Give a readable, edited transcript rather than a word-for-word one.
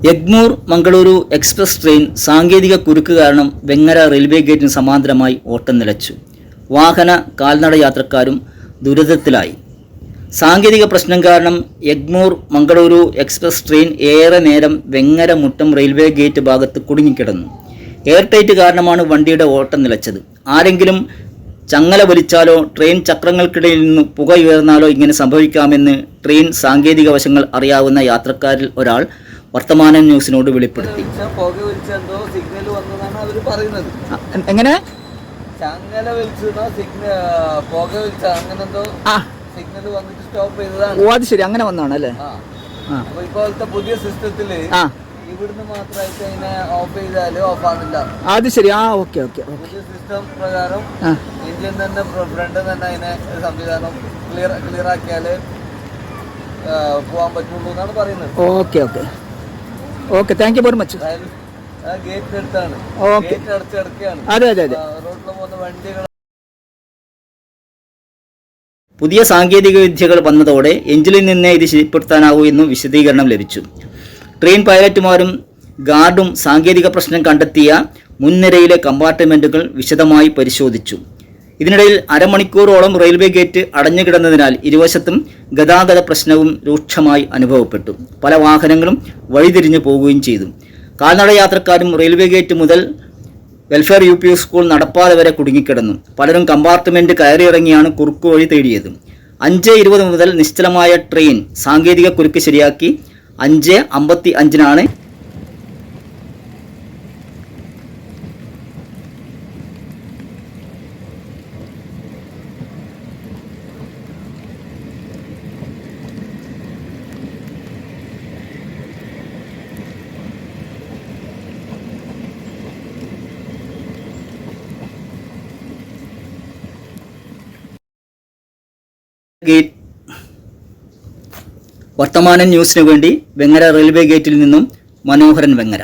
Egmore Mangaluru express train സാങ്കേതിക കുരുക്ക് കാരണം വെങ്ങര റെയിൽവേ ഗേറ്റിന് സമാന്തരമായി ഓട്ടം നിലച്ചു. വാഹന കാൽനട യാത്രക്കാരും ദുരിതത്തിലായി. സാങ്കേതിക പ്രശ്നം കാരണം എഗ്മൂർ മംഗളൂരു എക്സ്പ്രസ് ട്രെയിൻ ഏറെ നേരം വെങ്ങര മുട്ടം റെയിൽവേ ഗേറ്റ് ഭാഗത്ത് കുടുങ്ങിക്കിടന്നു. എയർ ടൈറ്റ് കാരണമാണ് വണ്ടിയുടെ ഓട്ടം നിലച്ചത്. ആരെങ്കിലും ചങ്ങല വലിച്ചാലോ ട്രെയിൻ ചക്രങ്ങൾക്കിടയിൽ നിന്ന് പുക ഉയർന്നാലോ ഇങ്ങനെ സംഭവിക്കാമെന്ന് ട്രെയിൻ സാങ്കേതിക വശങ്ങൾ അറിയാവുന്ന യാത്രക്കാരിൽ ഒരാൾ വർത്തമാനം ന്യൂസിനോട് വെളിപ്പെടുത്തി. എങ്ങനെ ചങ്ങല വലിച്ചോ സിഗ്നൽ വന്നിട്ട് സ്റ്റോപ്പ് ചെയ്തതാണ്. ഓ അത് ശരി, അങ്ങനെ വന്നാണ് അല്ലേ? അപ്പൊ ഇപ്പോഴത്തെ പുതിയ സിസ്റ്റത്തില് ഇവിടുന്ന് മാത്രമായിട്ട് അതിനെ ഓഫ് ചെയ്താല് ഓഫ് ആണില്ല. അത് ശരി. Okay okay. പുതിയ സിസ്റ്റം പ്രകാരം ഇന്ത്യൻ തന്നെ ഫ്രണ്ട് തന്നെ അതിനെ സംവിധാനം ക്ലിയർ ആക്കിയാല് പോകാൻ പറ്റുള്ളൂ എന്നാണ് പറയുന്നത്. Okay okay okay, thank you very much. Gate അടുത്താണ്, ഗേറ്റ് അടച്ചെടുക്കുകയാണ്. അതെ അതെ അതെ. റോഡിൽ പോകുന്ന വണ്ടികൾ. പുതിയ സാങ്കേതിക വിദ്യകൾ വന്നതോടെ എഞ്ചിനിൽ നിന്നേ ഇത് ശരിപ്പെടുത്താനാവൂ എന്നും വിശദീകരണം ലഭിച്ചു. ട്രെയിൻ പൈലറ്റുമാരും ഗാർഡും സാങ്കേതിക പ്രശ്നം കണ്ടെത്തിയ മുൻനിരയിലെ കമ്പാർട്ട്മെൻറ്റുകൾ വിശദമായി പരിശോധിച്ചു. ഇതിനിടയിൽ അരമണിക്കൂറോളം റെയിൽവേ ഗേറ്റ് അടഞ്ഞുകിടന്നതിനാൽ ഇരുവശത്തും ഗതാഗത പ്രശ്നവും രൂക്ഷമായി അനുഭവപ്പെട്ടു. പല വാഹനങ്ങളും വഴിതിരിഞ്ഞു പോകുകയും ചെയ്തു. കാൽനട യാത്രക്കാരും റെയിൽവേ ഗേറ്റ് മുതൽ വെൽഫെയർ UP സ്കൂൾ നടപ്പാത വരെ കുടുങ്ങിക്കിടന്നു. പലരും കമ്പാർട്ട്മെൻറ്റ് കയറിയിറങ്ങിയാണ് കുറുക്കു വഴി തേടിയത്. 5:20 മുതൽ നിശ്ചലമായ ട്രെയിൻ സാങ്കേതിക കുരുക്ക് ശരിയാക്കി 5:55 ഗേറ്റ്. വർത്തമാനം ന്യൂസിനു വേണ്ടി വെങ്ങര റെയിൽവേ ഗേറ്റിൽ നിന്നും മനോഹരൻ വെങ്ങര.